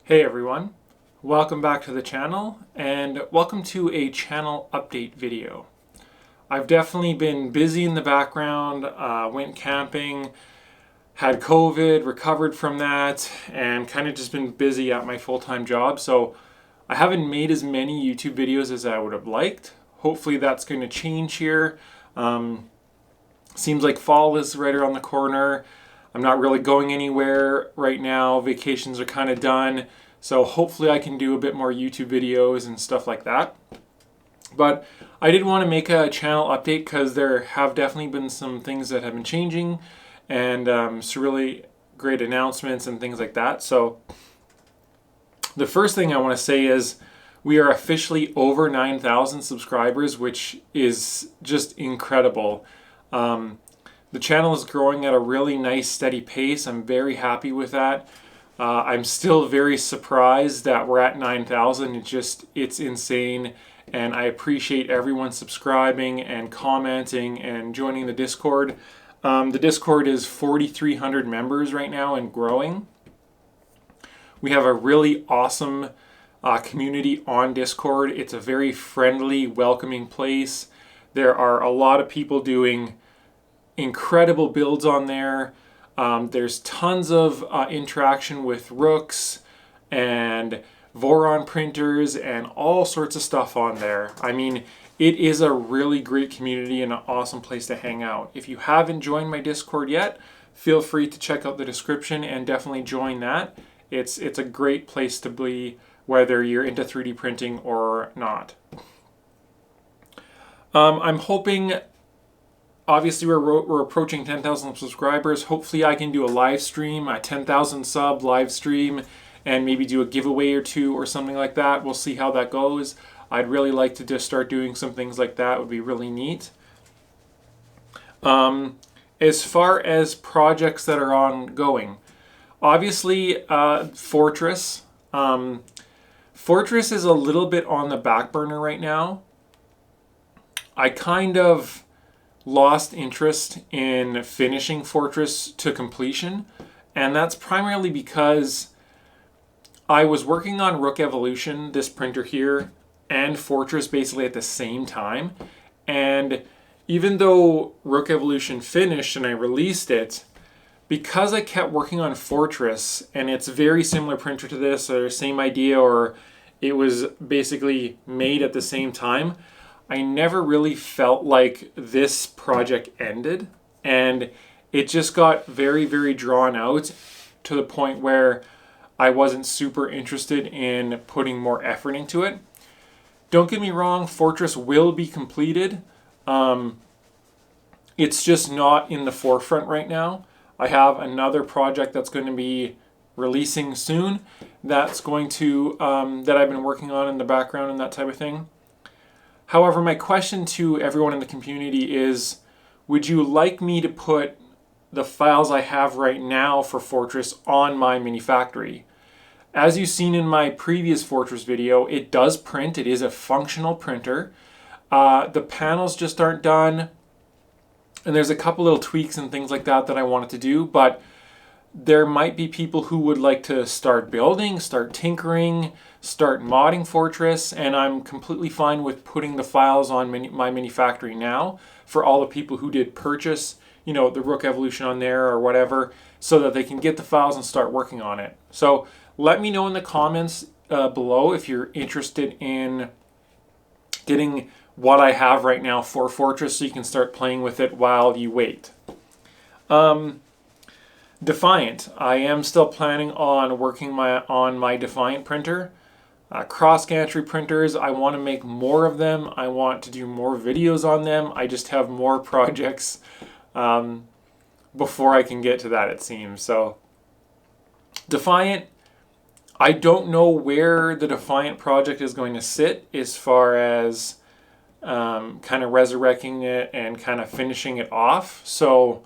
Hey everyone, welcome back to the channel and welcome to a channel update video. I've definitely been busy in the background, went camping, had COVID, recovered from that, and kind of just been busy at my full-time job. So I haven't made as many YouTube videos as I would have liked. Hopefully that's going to change here. Seems like fall is right around the corner. I'm not really going anywhere right now. Vacations are kind of done. So hopefully I can do a bit more YouTube videos and stuff like that. But I did want to make a channel update because there have definitely been some things that have been changing and some really great announcements and things like that. So the first thing I want to say is we are officially over 9,000 subscribers, which is just incredible. The channel is growing at a really nice steady pace. I'm very happy with that. I'm still very surprised that we're at 9,000. It's insane. And I appreciate everyone subscribing and commenting and joining the Discord. The Discord is 4,300 members right now and growing. We have a really awesome community on Discord. It's a very friendly, welcoming place. There are a lot of people doing incredible builds on there. There's tons of interaction with Rooks and Voron printers and all sorts of stuff on there. I mean, it is a really great community and an awesome place to hang out. If you haven't joined my Discord yet, feel free to check out the description and definitely join that. It's a great place to be, whether you're into 3D printing or not. I'm hoping, obviously we're approaching 10,000 subscribers. Hopefully I can do a live stream, a 10,000 sub live stream, and maybe do a giveaway or two or something like that. We'll see how that goes. I'd really like to just start doing some things like that. It would be really neat. As far as projects that are ongoing, obviously Fortress. Fortress is a little bit on the back burner right now. I kind of lost interest in finishing Fortress to completion, and that's primarily because I was working on Rook Evolution, this printer here, and Fortress basically at the same time. And even though Rook Evolution finished and I released it, because I kept working on Fortress, and it's a very similar printer to this, or same idea, or it was basically made at the same time, I never really felt like this project ended, and it just got very, very drawn out to the point where I wasn't super interested in putting more effort into it. Don't get me wrong, Fortress will be completed. It's just not in the forefront right now. I have another project that's going to be releasing soon that's going to, that I've been working on in the background and that type of thing. However, my question to everyone in the community is, would you like me to put the files I have right now for Fortress on my mini factory? As you've seen in my previous Fortress video, it does print. It is a functional printer. The panels just aren't done. And there's a couple little tweaks and things like that that I wanted to do, but there might be people who would like to start building, start tinkering, start modding Fortress, and I'm completely fine with putting the files on my mini factory now for all the people who did purchase, you know, the Rook Evolution on there or whatever, so that they can get the files and start working on it. So let me know in the comments below if you're interested in getting what I have right now for Fortress so you can start playing with it while you wait. Defiant. I am still planning on working on my Defiant printer. Cross gantry printers, I want to make more of them. I want to do more videos on them. I just have more projects before I can get to that, it seems. So Defiant, I don't know where the Defiant project is going to sit as far as kind of resurrecting it and kind of finishing it off. So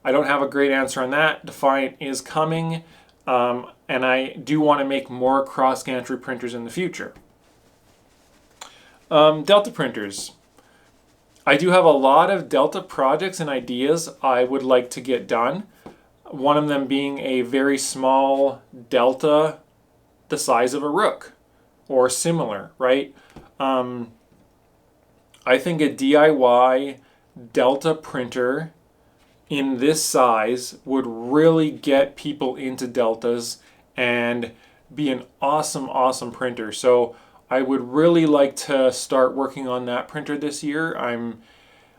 I don't have a great answer on that. Defiant is coming, and I do want to make more cross gantry printers in the future. Delta printers. I do have a lot of Delta projects and ideas I would like to get done. One of them being a very small Delta the size of a Rook or similar, right? I think a DIY Delta printer in this size would really get people into Deltas and be an awesome, awesome printer. So I would really like to start working on that printer this year. I'm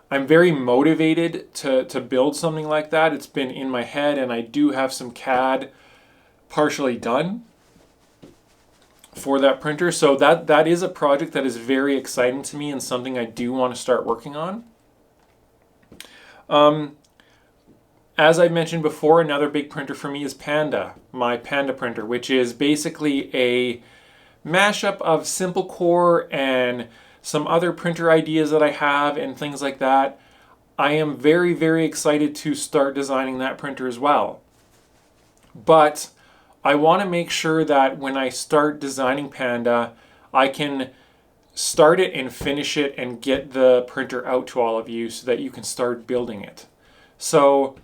very motivated to build something like that. It's been in my head, and I do have some CAD partially done for that printer. So that is a project that is very exciting to me and something I do want to start working on. As I mentioned before, another big printer for me is Panda, my Panda printer, which is basically a mashup of Simple Core and some other printer ideas that I have and things like that. I am very, very excited to start designing that printer as well. But I want to make sure that when I start designing Panda, I can start it and finish it and get the printer out to all of you so that you can start building it. So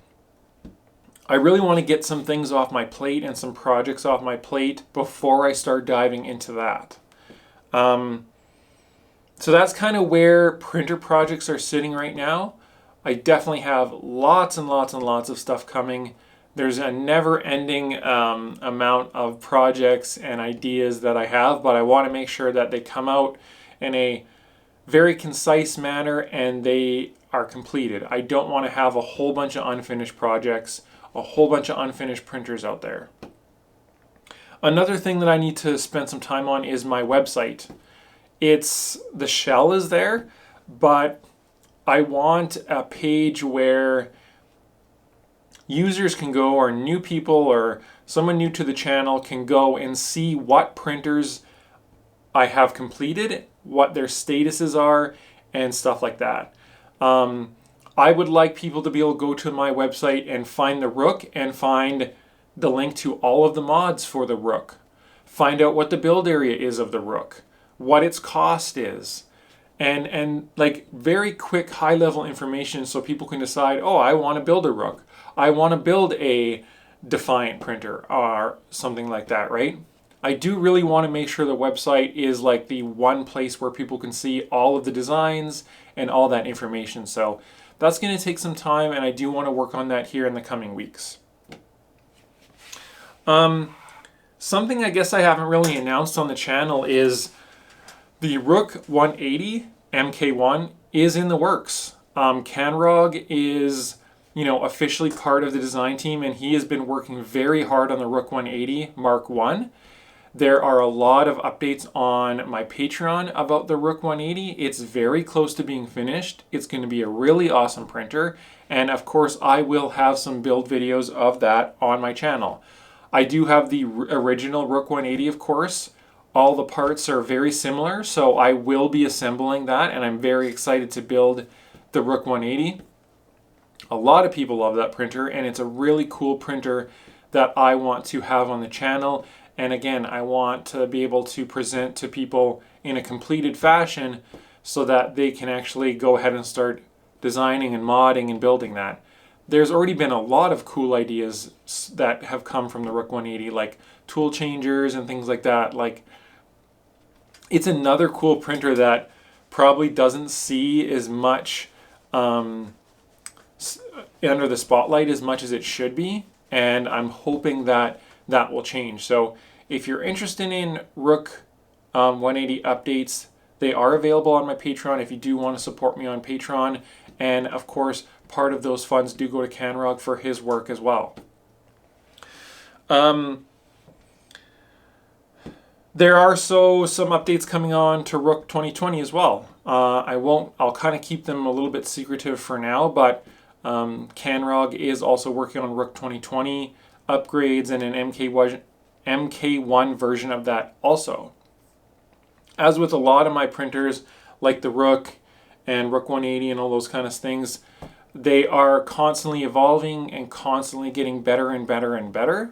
I really want to get some things off my plate and some projects off my plate before I start diving into that. So that's kind of where printer projects are sitting right now. I definitely have lots and lots and lots of stuff coming. There's a never-ending amount of projects and ideas that I have, but I want to make sure that they come out in a very concise manner and they are completed. I don't want to have a whole bunch of unfinished projects, a whole bunch of unfinished printers out there. Another thing that I need to spend some time on is my website. The shell is there, but I want a page where users can go, or new people or someone new to the channel can go and see what printers I have completed, what their statuses are, and stuff like that. I would like people to be able to go to my website and find the Rook and find the link to all of the mods for the Rook. Find out what the build area is of the Rook, what its cost is, and like very quick high level information so people can decide, oh, I want to build a Rook. I want to build a Defiant printer or something like that, right? I do really want to make sure the website is like the one place where people can see all of the designs and all that information. So that's going to take some time, and I do want to work on that here in the coming weeks. Something I guess I haven't really announced on the channel is the Rook 180 MK1 is in the works. Canrog is, officially part of the design team, and he has been working very hard on the Rook 180 Mark 1. There are a lot of updates on my Patreon about the Rook 180. It's very close to being finished. It's going to be a really awesome printer, and of course I will have some build videos of that on my channel. I do have the original Rook 180, of course. All the parts are very similar, so I will be assembling that, and I'm very excited to build the Rook 180. A lot of people love that printer, and it's a really cool printer that I want to have on the channel. And again, I want to be able to present to people in a completed fashion so that they can actually go ahead and start designing and modding and building that. There's already been a lot of cool ideas that have come from the Rook 180, like tool changers and things like that. Like, it's another cool printer that probably doesn't see as much under the spotlight as much as it should be, and I'm hoping that that will change. So if you're interested in Rook 180 updates, they are available on my Patreon if you do want to support me on Patreon, and of course part of those funds do go to Canrog for his work as well. There are some updates coming on to Rook 2020 as well. I'll kind of keep them a little bit secretive for now, but Canrog is also working on Rook 2020 upgrades and an MK1 version of that also. As with a lot of my printers, like the Rook and Rook 180 and all those kind of things, they are constantly evolving and constantly getting better and better and better.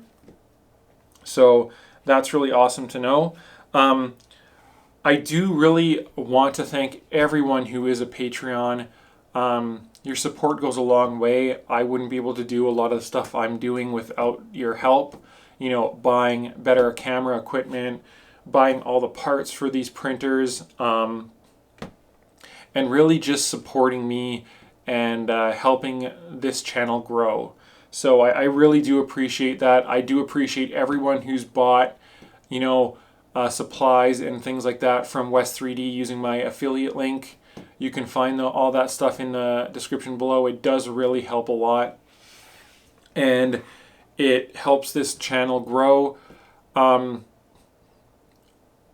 So that's really awesome to know. I do really want to thank everyone who is a Patreon. Your support goes a long way. I wouldn't be able to do a lot of the stuff I'm doing without your help. you know, buying better camera equipment, buying all the parts for these printers, and really just supporting me and helping this channel grow. So I really do appreciate that. I do appreciate everyone who's bought, you know, supplies and things like that from West 3D using my affiliate link. You can find all that stuff in the description below. It does really help a lot, and it helps this channel grow. I'm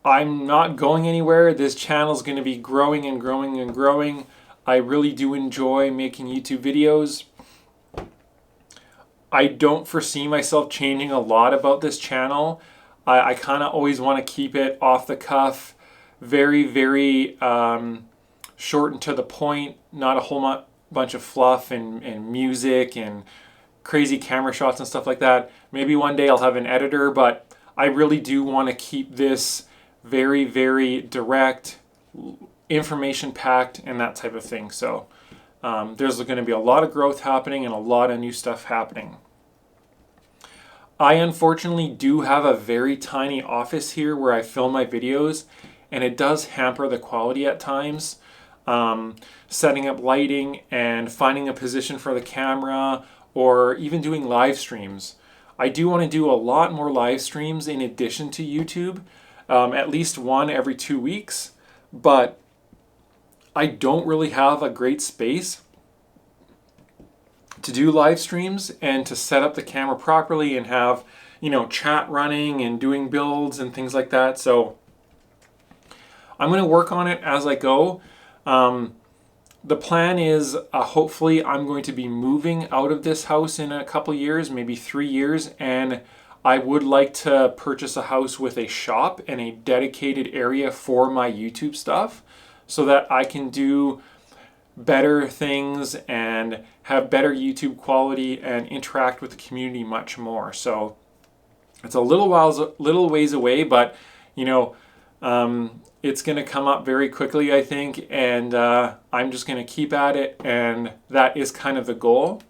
not going anywhere. This channel is going to be growing and growing and growing. I really do enjoy making YouTube videos. I don't foresee myself changing a lot about this channel. I kind of always want to keep it off the cuff, very, very short and to the point, not a whole bunch of fluff and music and crazy camera shots and stuff like that. Maybe one day I'll have an editor, but I really do want to keep this very, very direct, information packed, and that type of thing. So there's going to be a lot of growth happening and a lot of new stuff happening. I unfortunately do have a very tiny office here where I film my videos, and it does hamper the quality at times. Setting up lighting and finding a position for the camera, or even doing live streams. I do want to do a lot more live streams in addition to YouTube, at least one every 2 weeks, but I don't really have a great space to do live streams and to set up the camera properly and have, you know, chat running and doing builds and things like that. So I'm going to work on it as I go. The plan is hopefully I'm going to be moving out of this house in a couple years, maybe 3 years, and I would like to purchase a house with a shop and a dedicated area for my YouTube stuff so that I can do better things and have better YouTube quality and interact with the community much more. So it's a little ways away, but you know, it's going to come up very quickly, I think, and I'm just going to keep at it, and that is kind of the goal.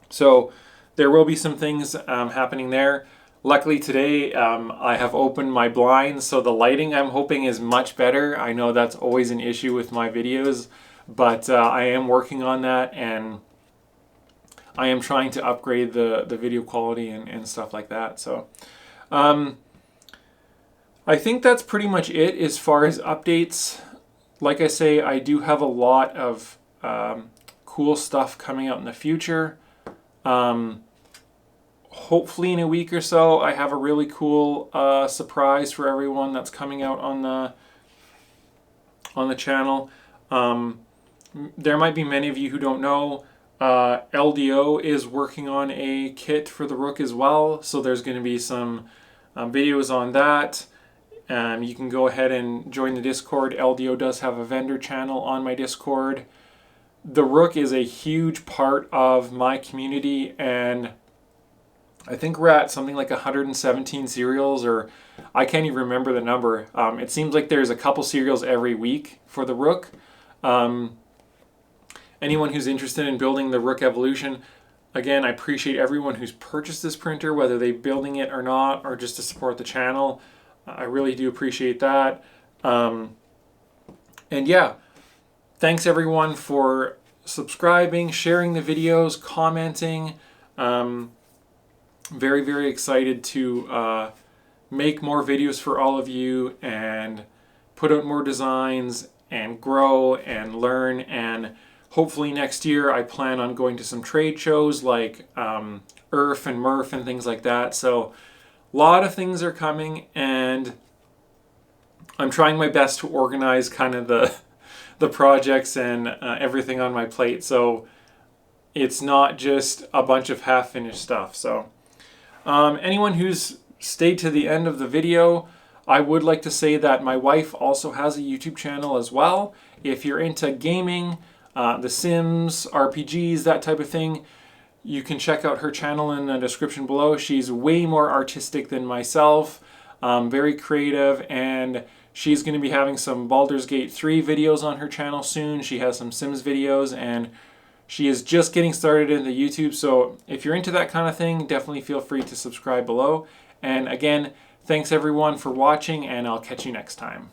So there will be some things happening there. Luckily today I have opened my blinds, so the lighting I'm hoping is much better. I know that's always an issue with my videos, but I am working on that, and I am trying to upgrade the video quality and stuff like that. So I think that's pretty much it as far as updates. Like I say, I do have a lot of cool stuff coming out in the future. Hopefully in a week or so, I have a really cool surprise for everyone that's coming out on the channel. There might be many of you who don't know, LDO is working on a kit for the Rook as well, so there's going to be some videos on that. You can go ahead and join the Discord. LDO does have a vendor channel on my Discord. The Rook is a huge part of my community, and I think we're at something like 117 serials, or I can't even remember the number. It seems like there's a couple serials every week for the Rook. Anyone who's interested in building the Rook Evolution, again, I appreciate everyone who's purchased this printer, whether they're building it or not, or just to support the channel. I really do appreciate that. And yeah, thanks everyone for subscribing, sharing the videos, commenting. Very, very excited to make more videos for all of you and put out more designs and grow and learn. And hopefully next year I plan on going to some trade shows like ERF and MRF and things like that. So a lot of things are coming, and I'm trying my best to organize kind of the projects and everything on my plate, so it's not just a bunch of half-finished stuff. So anyone who's stayed to the end of the video, I would like to say that my wife also has a YouTube channel as well. If you're into gaming, The Sims, RPGs, that type of thing, you can check out her channel in the description below. She's way more artistic than myself, very creative, and she's going to be having some Baldur's Gate 3 videos on her channel soon. She has some Sims videos, and She is just getting started into YouTube, so if you're into that kind of thing, definitely feel free to subscribe below. And again, thanks everyone for watching, and I'll catch you next time.